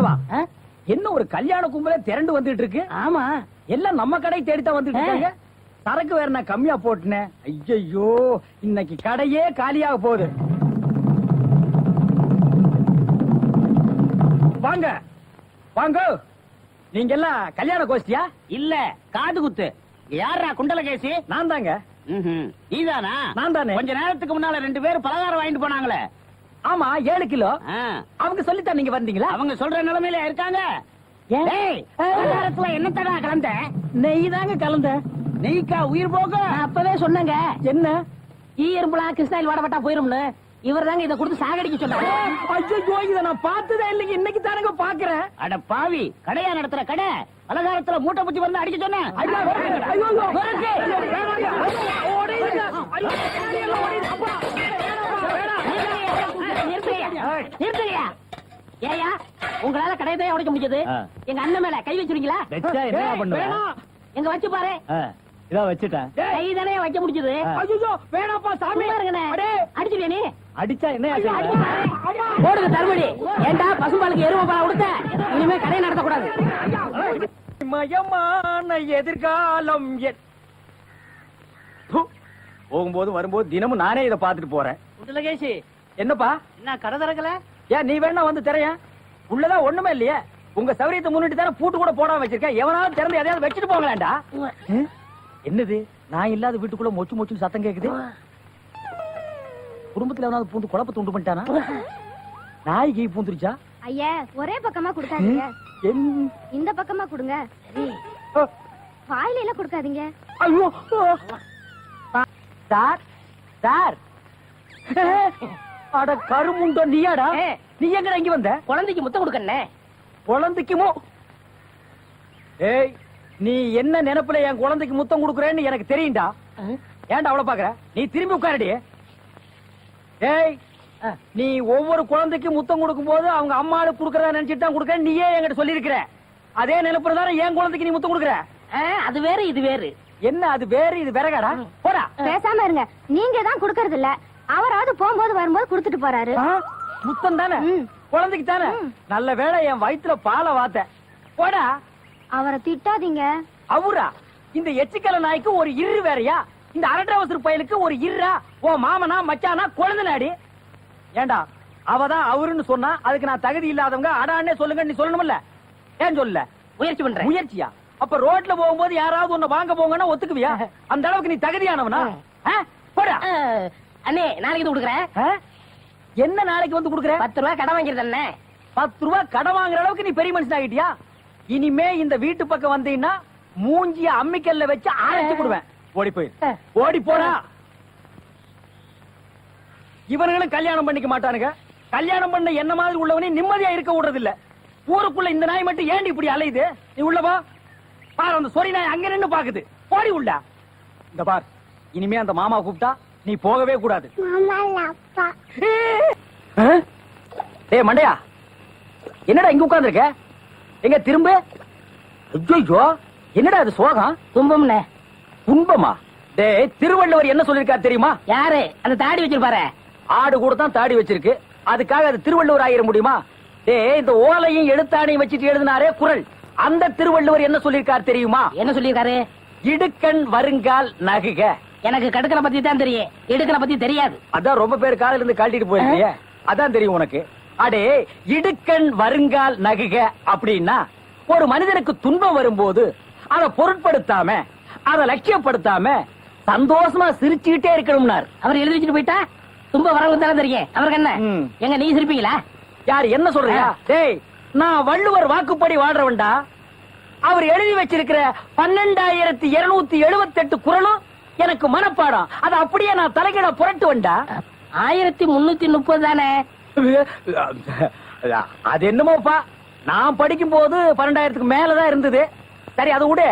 ராகவா, என்ன ஒரு கல்யாண கும்பலே திரண்டு வந்துட்டு இருக்கு? ஆமா, எல்லாம் நம்ம கடை தேடித்தான் வந்துட்டு இருக்காங்க. சரக்கு வேற நான் கம்மியா போட்டுனேன். ஐயோ, இன்னைக்கு கடையே காலியாக போகுது. வாங்க வாங்க, நீங்க எல்லாம் கல்யாண கோஷ்டியா? இல்ல காது குத்து. யாரா குண்டலகேசி? நான் தாங்க. நீதானா? நான் தானே. கொஞ்ச நேரத்துக்கு முன்னால 2 பேரும் பலகாரம் வாங்கிட்டு போனாங்களே. ஆமா, 7 கிலோ. அவங்க சொல்லித்தான் நீங்க வந்தீங்களா? அவங்க சொல்ற நிலைமையில இருக்காங்க. பலகாரத்துல என்னத்தடா கலந்த? நெய் தாங்க கலந்த. நெய்க்கா உயிர் போக? அப்பவே சொன்னங்க. என்ன? எறும்புலாம் கிருஷ்ணாயில் வாடப்பட்டா போயிரும்னு. இவர் தாங்க இதை கொடுத்து சாகடிக்க சொன்னாரு. ஐயோ, இதை நான் பார்த்ததே இல்லைங்க, இன்னைக்கு தானங்க பாக்குறேன். அட பாவி, கடையா நடத்துற கடை, பலகாரத்துல மூட்டை பூச்சி வந்து அடிக்க சொன்னேன். ஏயா, உங்களால கடையதையா உடைக்க முடிஞ்சது? எங்க அண்ணன் மேல கை வச்சிருக்கீங்களா? எங்க வச்சு பாரு. இதான் வச்சுட்டேன். கை தானே வைக்க முடிஞ்சது. வேணாப்பா சாமி, அடிச்சுவியா நீ? அடிச்சா என்ன போடுங்க தருமடி. ஏண்டா பசும்பாலுக்கு எருமை பால் கொடுத்த? இனிமே கடையை நடத்தக்கூடாது. மயமான எதிர்காலம். போகும்போது வரும்போது தினமும் நானே இதை பாத்துட்டு போறேன். குண்டலகேசி, என்னப்பா என்ன கடை திறக்கல? ஏன் நீ வேணா வந்து திரையன்? உள்ளதான் ஒண்ணுமே இல்லையே. உங்க சௌரியத்தை முன்னிட்டு தானே பூட்டு கூட போடாம வச்சிருக்கேன். எவனாவது திறந்து எதையாவது வச்சுட்டு போங்களாண்டா. என்னது, நான் இல்லாத வீட்டுக்குள்ள மொச்சு மொச்சு சத்தம் கேக்குது. குடும்பத்துல எவனாவது பூந்து குழப்பத்தை உண்டு பண்ணிட்டானா? நாய்க்கு பூந்துருச்சா? ஐயா, ஒரே பக்கமா கொடுக்காதீங்க, இந்த பக்கமா கொடுங்க. வாயில எல்லாம் கொடுக்காதீங்க. ஐயோ சார், சார், அட கருமுண்டோ, நீயாடா? நீ எங்கடா இங்க வந்த? குழந்தைக்கு முத்தம் கொடுக்கண்ணே. குழந்தைக்குமோ? ஏய், நீ என்ன நினைப்புல என் குழந்தைக்கு முத்தம் கொடுக்குறேன்னு எனக்கு தெரியும்டா. ஏன்டா அவளை பாக்குற? நீ திரும்பி உட்காரடி. ஏய், நீ ஒவ்வொரு குழந்தைக்கு முத்தம் கொடுக்கும் போது அவங்க அம்மாளு குடுக்கறதா நினைச்சிட்டு தான் கொடுக்க. நீயே என்கிட்ட சொல்லி இருக்கிற. அதே நினைப்புறதான என் குழந்தைக்கு நீ முத்தம் கொடுக்குற. அது வேறு, இது வேறு. என்ன அது வேறு இது வேறகாடா? போடா. பேசாம இருங்க. நீங்க தான் கொடுக்கறது இல்ல, அவராவது போகும்போது வரும்போது கொடுத்துட்டு போறாரு. முத்தம் தானே குழந்தைக்கு தானே. நல்ல வேளை என் வயிற்றுல பாலை வாத்த. போடா. அவரை திட்டாதீங்க. அவரா? இந்த எச்சிக்கல நாய்க்கு ஒரு இரு வேறையா? இந்த அரட்டவசர் பயலுக்கு ஒரு இருரா? ஓ மாமனா மச்சானா குழந்தை நாடி. ஏண்டா, அவதான் அவருன்னு சொன்னா அதுக்கு நான் தகுதி இல்லாதவங்க அடானே சொல்லுங்க நீ சொல்லணும்ல? ஏன் சொல்ல? முயற்சி பண்றேன். முயற்சியா? அப்ப ரோட்ல போகும்போது யாராவது ஒண்ணு வாங்க போங்கன்னா ஒத்துக்குவியா? அந்த அளவுக்கு நீ தகுதியானவனா? போடா. அண்ணே, நாளைக்கு இது கொடுக்குறேன். என்ன நாளைக்கு வந்து கொடுக்குற? 10 ரூபாய் கடை வாங்கிருந்தேன். 10 ரூபாய் கடை வாங்குற அளவுக்கு நீ பெரிய மனுஷன் ஆகிட்டியா? இனிமே இந்த வீட்டு பக்கம் வந்தீங்கன்னா மூஞ்சிய அம்மிக்கல்ல வச்சு அரைச்சு கொடுவேன். ஓடி போய் ஓடி போறா. இவனுங்களும் கல்யாணம் பண்ணிக்க மாட்டானுங்க. கல்யாணம் பண்ண என்ன மாதிரி உள்ளவனே நிம்மதியா இருக்க விடுறது இல்ல. ஊருக்குள்ள இந்த நாய் மட்டும் ஏண்டி இப்படி அலையுது? நீ உள்ளவா பாரு, அந்த சொறி நாய் அங்க நின்னு பாக்குது. போடி உள்ள. இந்த பார், இனிமே அந்த மாமா கூப்பிட்டா நீ போகவே கூடாது. ஏய் மண்டையா, என்னடா இங்க உட்கார்ந்து இருக்க? எங்க திரும்ப? ஐயோ, என்னடா அது சோகம்? துன்பம்னே. துன்பமா? டேய், திருவள்ளுவர் என்ன சொல்லிருக்காரு தெரியுமா? யாரு? அந்த தாடி வச்சிருப்பாரு. ஆடு கூட தான் தாடி வச்சிருக்கு, அதுக்காக அது திருவள்ளுவர் ஆயிர முடியுமா? டேய், இந்த ஓலையும் எழுத்தாணையும் வச்சிட்டு எழுதினாரே குறள், அந்த திருவள்ளுவர் என்ன சொல்லிருக்காரு தெரியுமா? என்ன சொல்லிருக்காரு? இடுக்கண் வருங்கால் நகுக. எனக்கு கடுக்கனை பத்தி தான் தெரியும், இடுக்கனை பத்தி தெரியாது. அதான் ரொம்ப பேர் காலையில இருந்து காட்டிட்டு போயிருக்கீங்க, அதான் தெரியும் உனக்கு. அடே, இடுக்கண் வருங்கால் நகுக அப்படின்னா ஒரு மனிதனுக்கு துன்பம் வரும்போது அதை பொருட்படுத்தாம, அதை லட்சியப்படுத்தாம சந்தோஷமா சிரிச்சுக்கிட்டே இருக்கணும்னார். அவர் எழுதி வச்சுட்டு போயிட்டா துன்பம் வரவங்க தானே தெரியும். அவருக்கு என்ன? எங்க நீ சிரிப்பீங்களா? யார் என்ன சொல்றியா? டேய், நான் வள்ளுவர் வாக்குப்படி வாழ்றவன்டா. அவர் எழுதி வச்சிருக்கிற 12278 குறளும் எனக்கு மனப்பாடம். அது அப்படியே நான் தலைகீழ புரட்டுவன்டா. 1330 தானே? அது என்னமோப்பா, நான் படிக்கும் போது 12,000க்கு மேலதான் இருந்தது. சரி, அது விட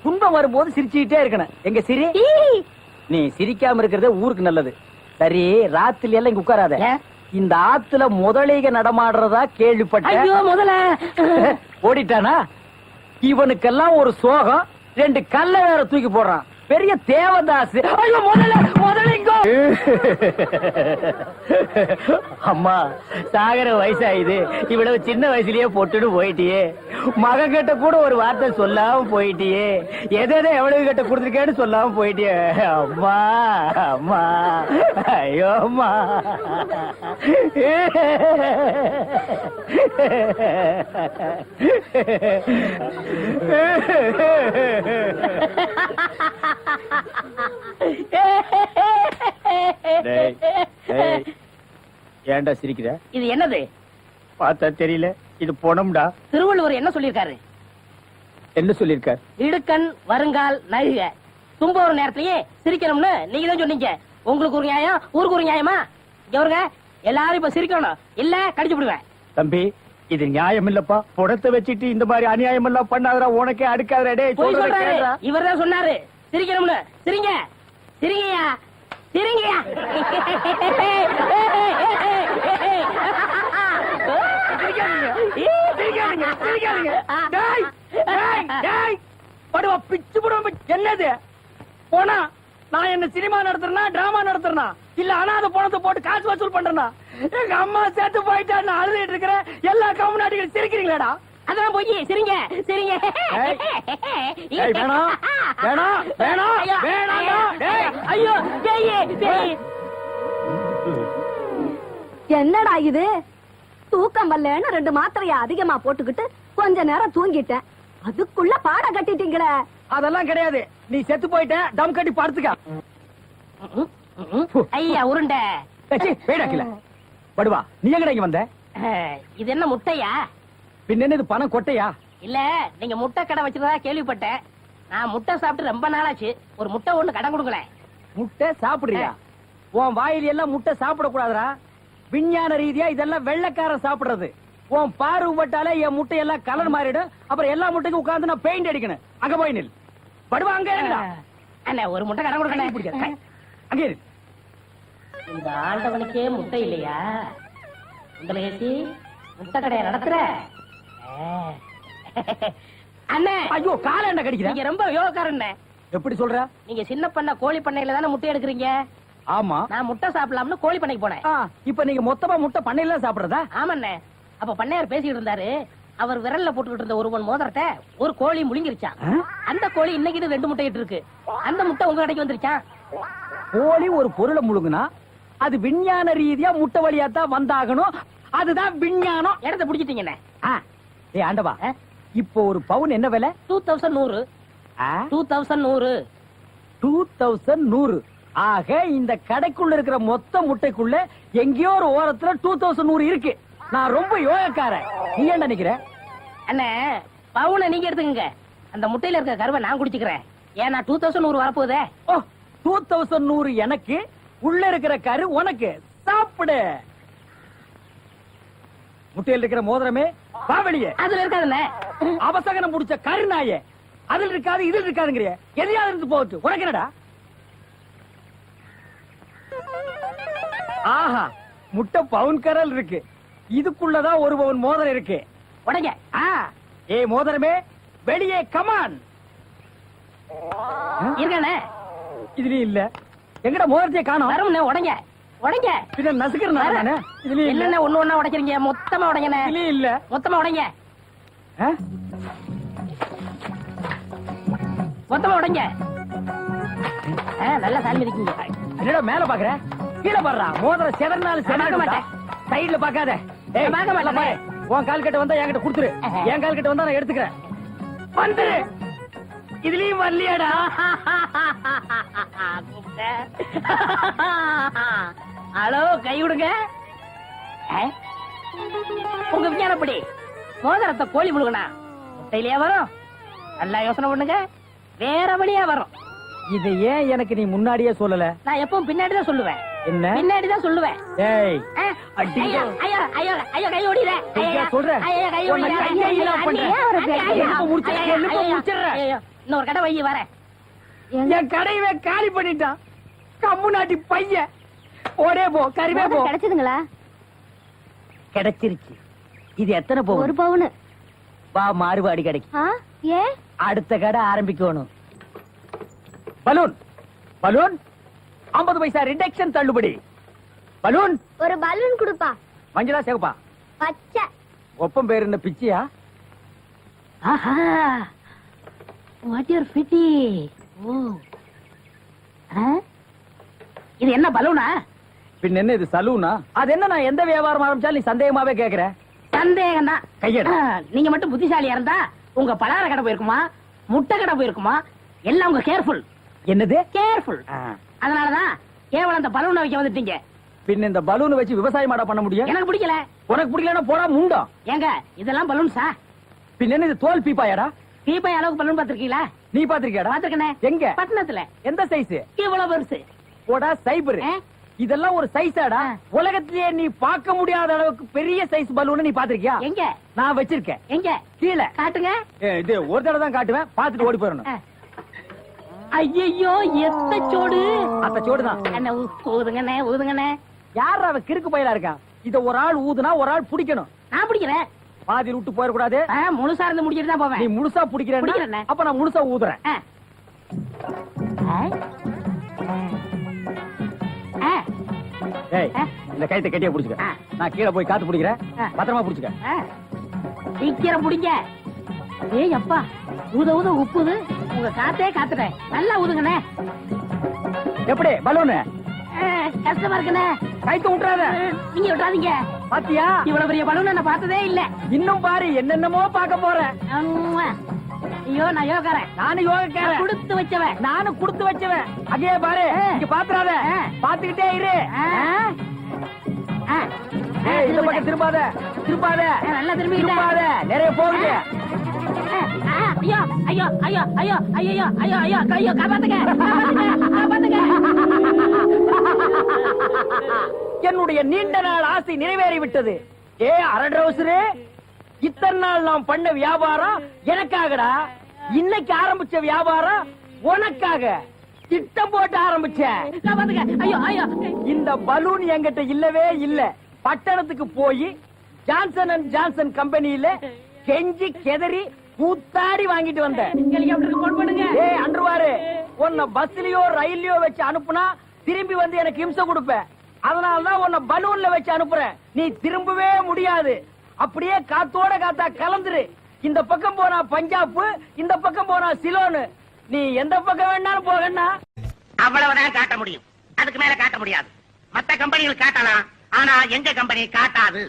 துன்பம் வரும்போது சிரிச்சுக்கிட்டே இருக்கணும். எங்க சிரி? நீ சிரிக்காம இருக்கிறது ஊருக்கு நல்லது. சரி, ராத்திரி எல்லாம் இங்க உட்காராத. இந்த ஆத்துல முதலீக நடமாடுறதா கேள்விப்பட்டேன். முதல்ல ஓடிட்டானா? இவனுக்கெல்லாம் ஒரு சோகம், 2 கல்ல வேற தூக்கி போடுறான். பெரிய தேவதாஸ். ஐயோ முதலிங்கோ. அம்மா சாகர வயசாயுது, இவ்வளவு சின்ன வயசுலயே போட்டுட்டு போயிட்டியே. மகன் கிட்ட கூட ஒரு வார்த்தை சொல்லாம போயிட்டியே. எதை எவ்வளவு கிட்ட கொடுத்துருக்கேன்னு சொல்லாம போயிட்டியே. அம்மா அம்மா, ஐயோ அம்மா. ஏன்டா சிரிக்கிற? இது என்னது? பார்த்தா தெரியல, இது பொணம்டா. திருவள்ளுவர் என்ன சொல்லியிருக்காரு? என்ன சொல்லிருக்கார்? இடுக்கண் வருங்கால் நகுக. தும்ப ஒரு நேரத்திலேயே சிரிக்கணும்னு நீங்க தான் சொன்னீங்க. உங்களுக்கு ஒரு நியாயம், ஊருக்கு ஒரு நியாயமா? இங்க வருங்க, எல்லாரும் இப்ப சிரிக்கணும், இல்ல கடிச்சு விடுவேன். தம்பி, இது நியாயம் இல்லப்பா. புடத்தை வச்சுட்டு இந்த மாதிரி அநியாயம் எல்லாம் பண்ணாதடா, உனக்கே அடுக்காதடா. டேய் போய் சொல்றத சொல்றாரு, கேளுடா. இவர்தான் சொன்னாரு சிரிக்கணும்னு. சிரிங்க சிரிங்கயா சிரிங்கயா. பிச்சு போடுவோம். என்னது போனா? நான் என்ன சினிமா நடத்துறேனா, டிராமா நடத்துறேனா, இல்ல அனாதை பணத்தை போட்டு காசு வசூல் பண்றேனா? எங்க அம்மா சேர்த்து போயிட்டா நான் அழுதுட்டு இருக்கிறேன். எல்லா கம்முனாட்டிகள் சிரிக்கிறீங்களாடா? அதான் போய் சிரிங்க சிரிங்க. வேணாம் வேணாம் வேணாம் வேணாம். ஐயோ பேயே பேயே. என்னடா இது? தூக்கம் வரலன்னு 2 மாத்திரைய அதிகமா போட்டுக்கிட்டு கொஞ்ச நேரம் தூங்கிட்டேன். அதுக்குள்ள பாட கட்டிட்டீங்களே. அதெல்லாம் கிடையாது. நீ செத்து போயிட்ட, தம் கட்டி படுத்துக்க. ஐயா உருண்டை. வேடாக்கல படுவா. நீ எங்கடா இங்க வந்த? இது என்ன முட்டையா? பின்ன இது பணம் கொட்டையா? இல்ல, நீங்க முட்டை கடை வச்சிருந்தா கேள்விப்பட்டேன். நான் முட்டை சாப்பிட்டு ரொம்ப நாளாச்சு. ஒரு முட்டை ஒண்ணு கடன் கொடுங்களேன். முட்டை சாப்பிடுறியா? உன் வாயில எல்லாம் முட்டை சாப்பிட கூடாதுடா. விஞ்ஞான ரீதியா இதெல்லாம் வெள்ளைக்காரன் சாப்பிடுறது. உன் பார்வை பட்டாலே என் முட்டை எல்லாம் கலர் மாறிடும். அப்புறம் எல்லா முட்டைக்கும் உட்கார்ந்து நான் பெயிண்ட் அடிக்கணும். அங்க போய் நில். படுவா அங்க இருடா. அண்ணா ஒரு முட்டை கடன் கொடுக்கணும். அங்க இரு. இந்த ஆண்டவனுக்கே முட்டை இல்லையா? உங்களுக்கு முட்டை கடையை நடத்துற அண்ணே. ஐயோ கால என்ன கடிக்கிற? நீங்க ரொம்ப யோகக்காரன். எப்படி சொல்ற? நீங்க சின்ன பண்ண கோழி பண்ணையில தானே முட்டை எடுக்கிறீங்க? ஆமா. நான் முட்டை சாப்பிடலாம்னு கோழி பண்ணைக்கு போனேன். இப்ப நீங்க மொத்தமா முட்டை பண்ணையில சாப்பிடுறதா? ஆமாண்ணே. அப்ப பண்ணையார் பேசிட்டு இருந்தாரு. அவர் விரல்ல போட்டுக்கிட்டு இருந்த ஒரு பொன் மோதிரத்தை ஒரு கோழி முழுங்கிருச்சான். அந்த கோழி இன்னைக்கு 2 முட்டை இட்டு இருக்கு. அந்த முட்டை உங்க கடைக்கு வந்துருச்சான். கோழி ஒரு பொருளை முழுங்குனா அது விஞ்ஞான ரீதியா முட்டை வழியா தான் வந்தாகணும். அதுதான் விஞ்ஞானம். இடத்த பிடிச்சிட்டீங்கண்ணே. ஏ ஆண்டவா, இப்போ ஒரு பவுன் என்ன விலை? 2100. 2100. 2100. ஆக இந்த கடைக்குள்ள இருக்கிற மொத்த முட்டைக்குள்ள எங்கேயோ ஒரு ஓரத்துல 2100 இருக்கு. நான் ரொம்ப யோகக்காரன். நீ என்ன நினைக்கிற? அண்ணே, பவுனை நீங்க எடுத்துக்கங்க. அந்த முட்டையில இருக்க கருவை நான் குடிச்சுக்கிறேன். ஏன்னா 2100 வரப்போகுதே. ஓ, 2100 எனக்கு, உள்ள இருக்கிற கரு உனக்கு. சாப்பிடு. முட்டையில் இருக்கிற மோதிரமே வா வெளியே. அதுல இருக்காதுண்ணே. அவசகனம் முடிச்ச கருநாயே. அதுல இருக்காது இதுல இருக்காதுங்கிறிய. எதையாவது இருந்து போட்டு உனக்கு என்னடா? ஆஹா, முட்டை பவுன் கரல் இருக்கு. இதுக்குள்ளதான் ஒரு பவுன் மோதிரம் இருக்கு. உடைங்க. ஏ மோதிரமே வெளியே கமான். இருக்கானே. இதுலயும் இல்ல. எங்கடா மோதிரத்தையே காணோம். வரும்ண்ணே. உடைங்க உடைங்க. பின்ன நசுக்கிறேன் நானு. இதுலயும் இல்ல. என்னண்ணே ஒண்ணு ஒண்ணா உடைக்கிறீங்க? மொத்தமா உடைங்கண்ணே. இதுலயும் இல்ல. மொத்தமா உடைங்க. மொத்தமா உடைங்க. நல்லா சாமி இருக்கீங்க. என்னடா மேல பாக்குற? கீழே பாடுறா. மோதிரம் செதறினாலும் பார்க்க மாட்டேன். சைடுல பாக்காத. பார்க்க மாட்டேன். உன் கால் கிட்ட வந்தா என்கிட்ட கொடுத்துரு. என் கால் கிட்ட வந்தா நான் எடுத்துக்கிறேன். வந்துரு. இதுலயும் வரலையாடா? ஹலோ, கை விடுங்க. உங்க விஞ்ஞானப்படி மோதிரத்தை கோழி முழுகனா முட்டையிலேயே வரும். நல்லா யோசனை பண்ணுங்க. வேற வழியா வரும். இது ஏன் எனக்கு நீ முன்னாடியே சொல்லல? நான் எப்பவும் பின்னாடிதான் சொல்லுவேன். என்ன? பின்னாடிதான் சொல்லுவேன். ஏய், ஐயோ ஐயோ ஐயோ ஐயோ, கை ஓடிற. சொல்றேன். ஐயோ, கை ஓடிற. இன்னொரு கடை வை வரேன். என் கடையவே காலி பண்ணிட்டான். கம்மு நாட்டி பையன். ஓடே போ, கறிவே போ. கிடைச்சதுங்களா? கிடைச்சிருச்சு. இது எத்தனை பவுன்? 1 பவுன். வா, மாறுபாடி கிடைக்கும். ஏன்? அடுத்த கடை ஆரம்பிக்கணும். பலூன் பலூன் 50 பைசா ரிடக்ஷன் தள்ளுபடி. பலூன் ஒரு பலூன் கொடுப்பா. மஞ்சளா சேவப்பா? பச்சை. ஒப்பம் பேர் என்ன பிச்சியா? ஆஹா வாட் யூர் பிட்டி. ஓ இது என்ன பலூனா? பின் என்ன இது சலூனா? அது என்ன, நான் எந்த வியாபாரம் ஆரம்பிச்சாலும் நீ சந்தேகமாவே கேக்குற. சந்தேகம் தான். கையெடு. நீங்க மட்டும் புத்திசாலியா இருந்தா உங்க பலகார கடை போயிருக்குமா, முட்டை கடை போயிருக்குமா, எல்லாம் உங்க கேர்ஃபுல். என்னது கேர்ஃபுல். அதனாலதான் கேவலம் அந்த பலூனை வைக்க வந்துட்டீங்க. பின் இந்த பலூன் வச்சு விவசாயம் பண்ண முடியும்? எனக்கு பிடிக்கல. உனக்கு பிடிக்கலன்னா போடா முண்டம். ஏங்க இதெல்லாம் பலூன்ஸா? பின் என்ன இது தோல் பீப்பாயாடா? பீப்பாய் அளவுக்கு பலூன் பாத்திருக்கீங்களா? நீ பாத்திருக்கியாடா? பாத்திருக்கனே. எங்க? பட்டணத்துல. எந்த சைஸ்? இவ்வளவு பெருசு. போடா சைபர். இதெல்லாம் ஒரு சைஸாடா? உலகத்திலேயே நீ பார்க்க முடியாத அளவுக்கு பெரிய சைஸ் பலூன் நீ பாத்திருக்கியா? எங்க? நான் வச்சிருக்கேன். எங்க? கீழே காட்டுங்க. இது ஒரு தடவை தான் காட்டுவேன், பாத்துட்டு ஓடி போயிடணும். ஐயோ எத்த சோடு. அந்த சோடுதான். என்ன ஊதுங்கண்ணே ஊதுங்கண்ணே. யார் அவ கிறுக்கு பயிலா இருக்கா? இத ஒரு ஆள் ஊதுனா ஒரு ஆள் பிடிக்கணும். நான் பிடிக்கிறேன். பாதி விட்டு போயிடக்கூடாது. முழுசா இருந்து முடிச்சிட்டு தான் போவேன். நீ முழுசா பிடிக்கிறேன். பிடிக்கிறேனே. அப்ப நான் முழுசா ஊதுறேன். ஏய், இந்த கைத்தை கட்டியா புடிச்சுக்க. நான் கீழே போய் காத்து பிடிக்கிறேன். பத்திரமா புடிச்சுக்க. சீக்கிரம் பிடிங்க. ஏய் அப்பா ஊத ஊத உப்புது. உங்க காத்தே காத்துட்டேன். நல்லா ஊதுங்கண்ணே. எப்படி பலூனு? கஷ்டமா இருக்குண்ணே. கைத்து விட்டுறாத. நீங்க விட்டாதீங்க. பாத்தியா? இவ்வளவு பெரிய பலூன் நான் பார்த்ததே இல்ல. இன்னும் பாரு, என்னென்னமோ பார்க்க போறேன். ஐயோ நான் யோகாரன். நானும் யோகக்காரன். கொடுத்து வச்சவன். நானும் கொடுத்து வச்சவன். அங்கே பாரு, இங்க பாத்துறாத. பாத்துக்கிட்டே இரு. ஏய், இந்த பக்கம் திரும்பாத. திரும்பாத. நல்லா திரும்பி திரும்பாத. நிறைய போகுது. ஐயோ ஐயோ ஐயோ ஐயோ ஐயோ ஐயோ ஐயோ ஐயோ காப்பாத்துங்க காப்பாத்துங்க. என்னுடைய நீண்ட நாள் ஆசை நிறைவேறி விட்டது. ஏ அரட்ரவுசரு, இத்தனை நாள் நாம் பண்ண வியாபாரம் எனக்காகடா. இன்னைக்கு ஆரம்பிச்ச வியாபாரம் உனக்காக. திட்டம் போட்டு ஆரம்பிச்சேன். காப்பாத்துங்க. ஐயோ ஐயோ. இந்த பலூன் என்கிட்ட இல்லவே இல்ல. பட்டணத்துக்கு போய் ஜான்சன் அண்ட் ஜான்சன் கம்பெனியில கெஞ்சி கெதறி கூத்தாடி வாங்கிட்டு வந்தேன். ஹெலிகாப்டருக்கு போன் பண்ணுங்க. ஏய் அன்றுவாரு, உன்னை பஸ்லயோ ரயில்லயோ வச்சு அனுப்புனா திரும்பி வந்து எனக்கு இம்சை கொடுப்ப. அதனாலதான் உன்னை பலூன்ல வச்சு அனுப்புறேன். நீ திரும்பவே முடியாது. அப்படியே காத்தோட காத்தா கலந்துரு. இந்த பக்கம் போனா பஞ்சாப், இந்த பக்கம் போனா சிலோனு. நீ எந்த பக்கம் வேணாலும் போகண்ணா. அவ்வளவுதான் காட்ட முடியும். அதுக்கு மேல காட்ட முடியாது. மத்த கம்பெனிகள் காட்டலாம், ஆனா எங்க கம்பெனி காட்டாது.